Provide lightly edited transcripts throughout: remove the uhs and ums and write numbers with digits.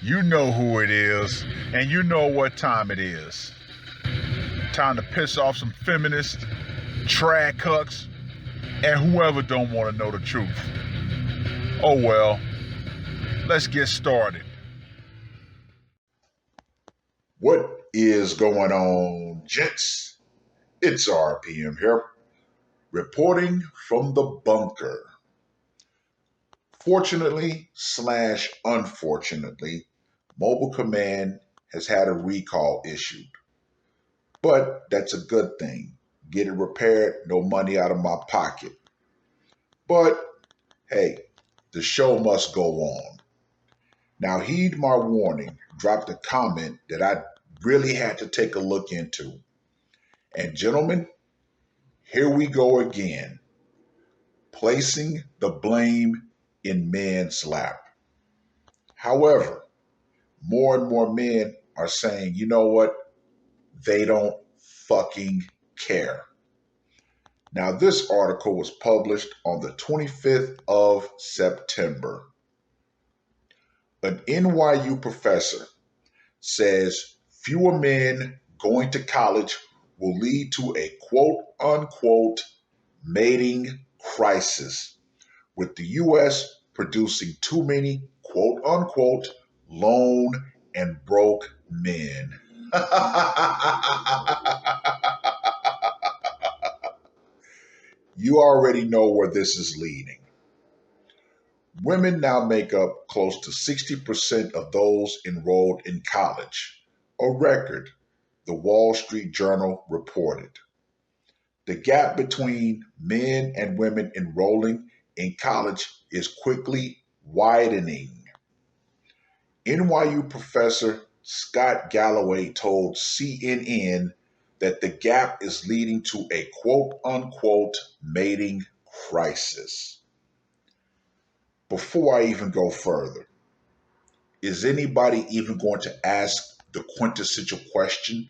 You know who it is, and you know what time it is. Time to piss off some feminists, trad cucks, and whoever don't want to know the truth. Oh well, let's get started. What is going on, gents? It's R.P.M here, reporting from the bunker. Fortunately slash unfortunately, Mobile Command has had a recall issued, but that's a good thing. Get it repaired, no money out of my pocket. But hey, the show must go on. Now, heed my warning, dropped a comment that I really had to take a look into. And gentlemen, here we go again, placing the blame in men's lap. However, more and more men are saying, you know what? They don't fucking care. Now, this article was published on the 25th of September. An NYU professor says fewer men going to college will lead to a quote unquote mating crisis, with the U.S. producing too many quote unquote lone and broke men. You already know where this is leading. Women now make up close to 60% of those enrolled in college, a record, the Wall Street Journal reported. The gap between men and women enrolling in college is quickly widening. NYU professor Scott Galloway told CNN that the gap is leading to a quote unquote mating crisis. Before I even go further, is anybody even going to ask the quintessential question,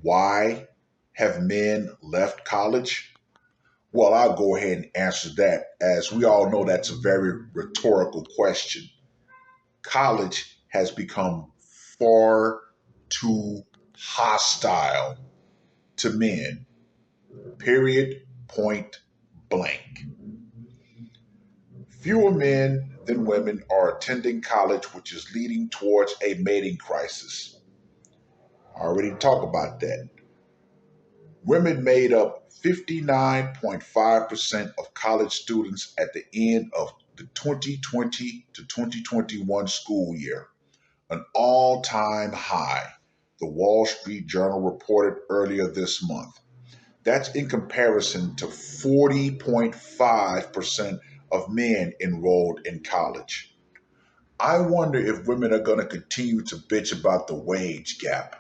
why have men left college? Well, I'll go ahead and answer that, as we all know that's a very rhetorical question. College has become far too hostile to men, period, point blank. Fewer men than women are attending college, which is leading towards a mating crisis. I already talked about that. Women made up 59.5% of college students at the end of the 2020 to 2021 school year, an all time high, the Wall Street Journal reported earlier this month. That's in comparison to 40.5% of men enrolled in college. I wonder if women are going to continue to bitch about the wage gap.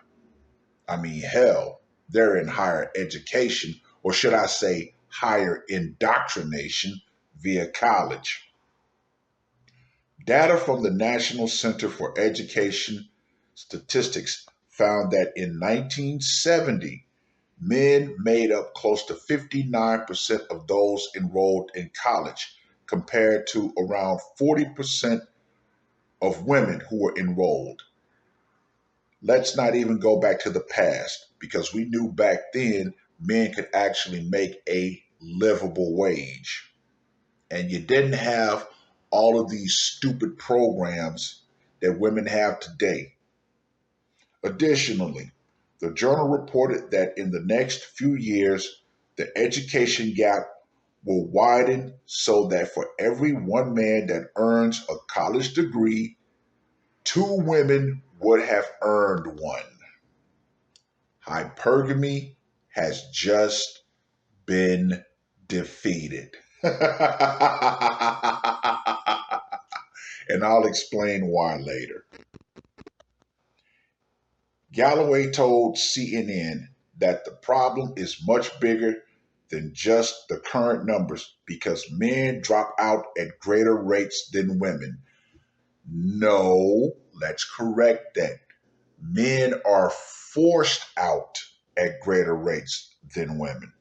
I mean, hell, they're in higher education, or should I say, higher indoctrination via college. Data from the National Center for Education Statistics found that in 1970, men made up close to 59% of those enrolled in college, compared to around 40% of women who were enrolled. Let's not even go back to the past, because we knew back then men could actually make a livable wage. And you didn't have all of these stupid programs that women have today. Additionally, the journal reported that in the next few years, the education gap will widen so that for every one man that earns a college degree, two women would have earned one. Hypergamy has just been defeated. And I'll explain why later. Galloway told CNN that the problem is much bigger than just the current numbers because men drop out at greater rates than women. No, let's correct that. Men are forced out at greater rates than women.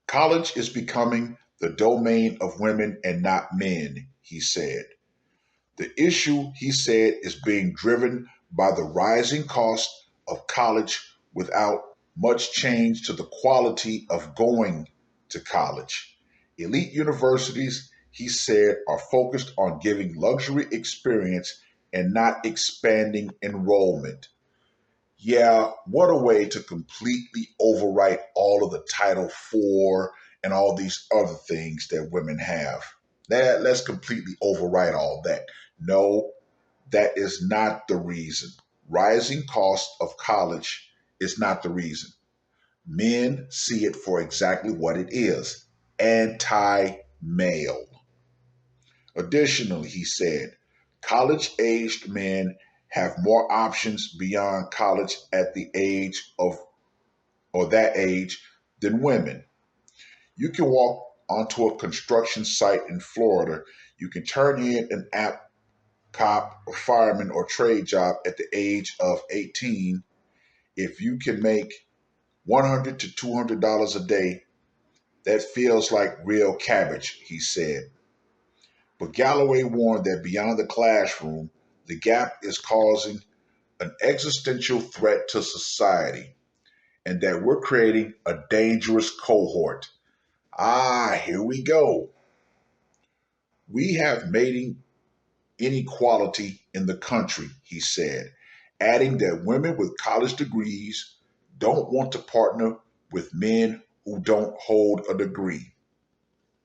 College is becoming the domain of women and not men, he said. The issue, he said, is being driven by the rising cost of college without much change to the quality of going to college. Elite universities, he said, are focused on giving luxury experience and not expanding enrollment. Yeah, what a way to completely overwrite all of the Title IV and all these other things that women have. Let's completely overwrite all that. No, that is not the reason. Rising cost of college is not the reason. Men see it for exactly what it is: anti male. Additionally, he said, college aged men have more options beyond college at the age of or that age than women. You can walk onto a construction site in Florida. You can turn in an app cop or fireman or trade job at the age of 18. If you can make $100 to $200 a day, that feels like real cabbage, he said. But Galloway warned that beyond the classroom, the gap is causing an existential threat to society and that we're creating a dangerous cohort. Here we go. We have mating inequality in the country, he said, adding that women with college degrees don't want to partner with men who don't hold a degree.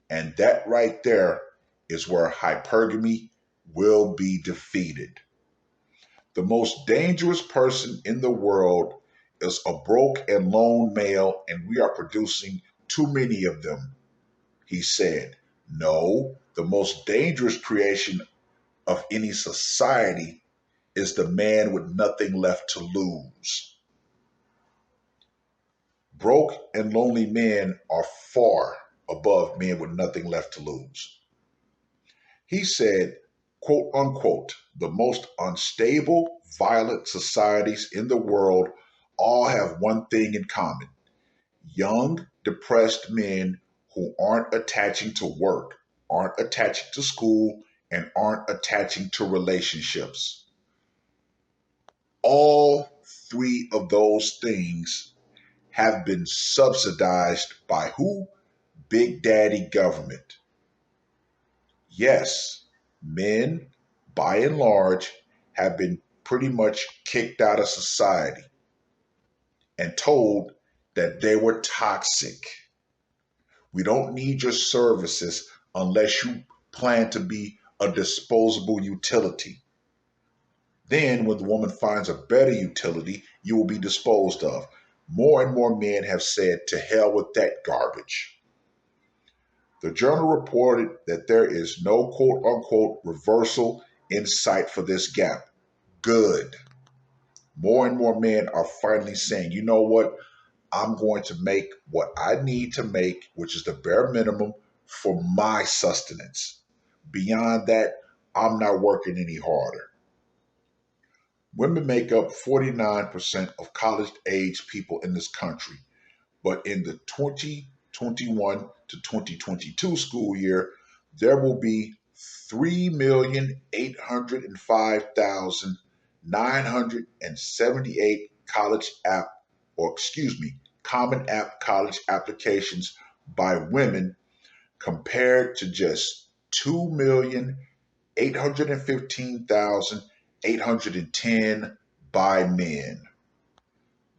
And that right there is where hypergamy will be defeated. The most dangerous person in the world is a broke and lone male, and we are producing too many of them, he said. No, the most dangerous creation of any society is the man with nothing left to lose. Broke and lonely men are far above men with nothing left to lose. He said, quote unquote, the most unstable, violent societies in the world all have one thing in common: young, depressed men who aren't attaching to work, aren't attaching to school, and aren't attaching to relationships. All three of those things have been subsidized by who? Big Daddy government. Yes, men, by and large, have been pretty much kicked out of society and told that they were toxic. We don't need your services unless you plan to be a disposable utility. Then, when the woman finds a better utility, you will be disposed of. More and more men have said, to hell with that garbage. The journal reported that there is no quote unquote reversal in sight for this gap. Good. More and more men are finally saying, you know what? I'm going to make what I need to make, which is the bare minimum for my sustenance. Beyond that, I'm not working any harder. Women make up 49% of college age people in this country, but in the 2021 to 2022 school year, there will be 3,805,978 college app, or excuse me, common app college applications by women compared to just 2,815,810 by men.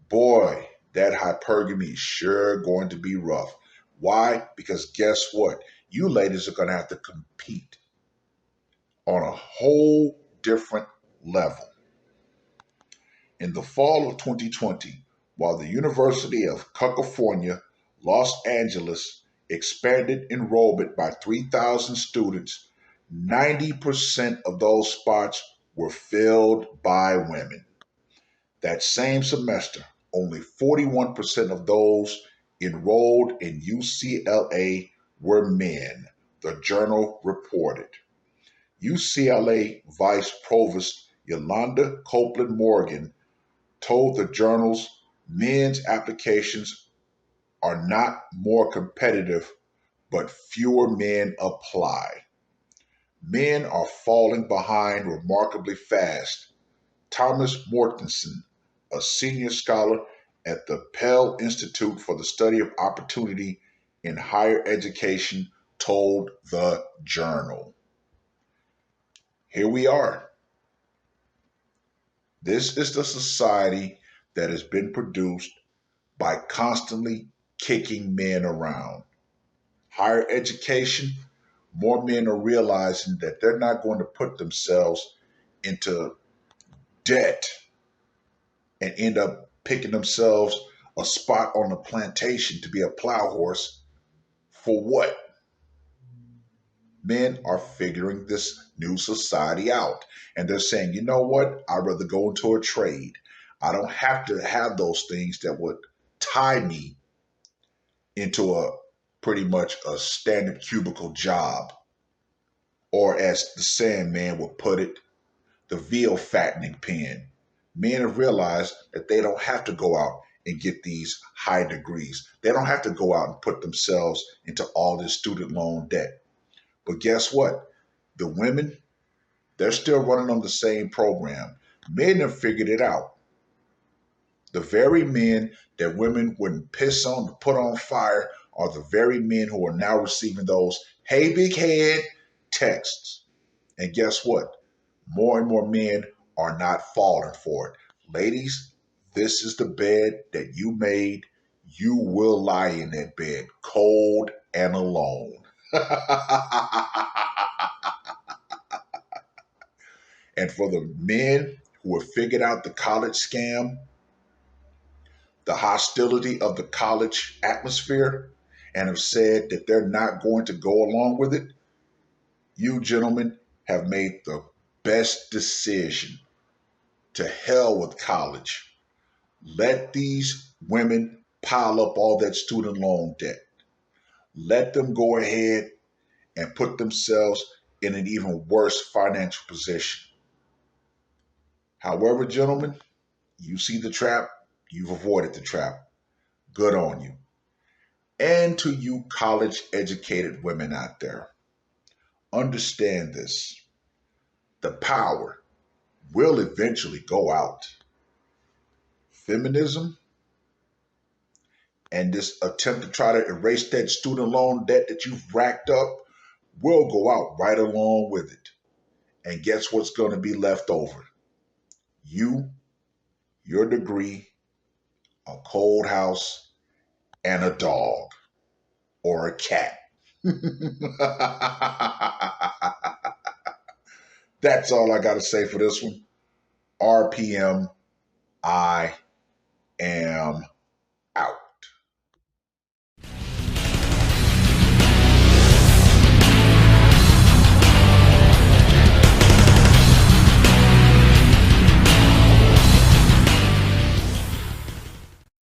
Boy, that hypergamy is sure going to be rough. Why? Because guess what? You ladies are going to have to compete on a whole different level. In the fall of 2020, while the University of California, Los Angeles expanded enrollment by 3,000 students, 90% of those spots were filled by women. That same semester, only 41% of those enrolled in UCLA were men, the journal reported. UCLA Vice Provost Yolanda Copeland Morgan told the journal's men's applications are not more competitive, but fewer men apply. Men are falling behind remarkably fast. Thomas Mortensen, a senior scholar at the Pell Institute for the Study of Opportunity in Higher Education, told the Journal. Here we are. This is the society that has been produced by constantly kicking men around. Higher education, more men are realizing that they're not going to put themselves into debt and end up picking themselves a spot on the plantation to be a plow horse. For what? Men are figuring this new society out. And they're saying, you know what? I'd rather go into a trade. I don't have to have those things that would tie me into a pretty much a standard cubicle job. Or as the Sandman would put it, the veal fattening pen. Men have realized that they don't have to go out and get these high degrees. They don't have to go out and put themselves into all this student loan debt. But guess what? The women, they're still running on the same program. Men have figured it out. The very men that women wouldn't piss on to put on fire are the very men who are now receiving those "hey big head" texts. And guess what? More and more men are not falling for it. Ladies, this is the bed that you made. You will lie in that bed cold and alone. And for the men who have figured out the college scam, the hostility of the college atmosphere, and have said that they're not going to go along with it, you gentlemen have made the best decision. To hell with college. Let these women pile up all that student loan debt. Let them go ahead and put themselves in an even worse financial position. However, gentlemen, you see the trap, you've avoided the trap. Good on you. And to you college educated women out there, understand this. The power will eventually go out. Feminism and this attempt to try to erase that student loan debt that you've racked up will go out right along with it. And guess what's going to be left over? You, your degree, a cold house, and a dog or a cat. That's all I got to say for this one. R.P.M. I am out.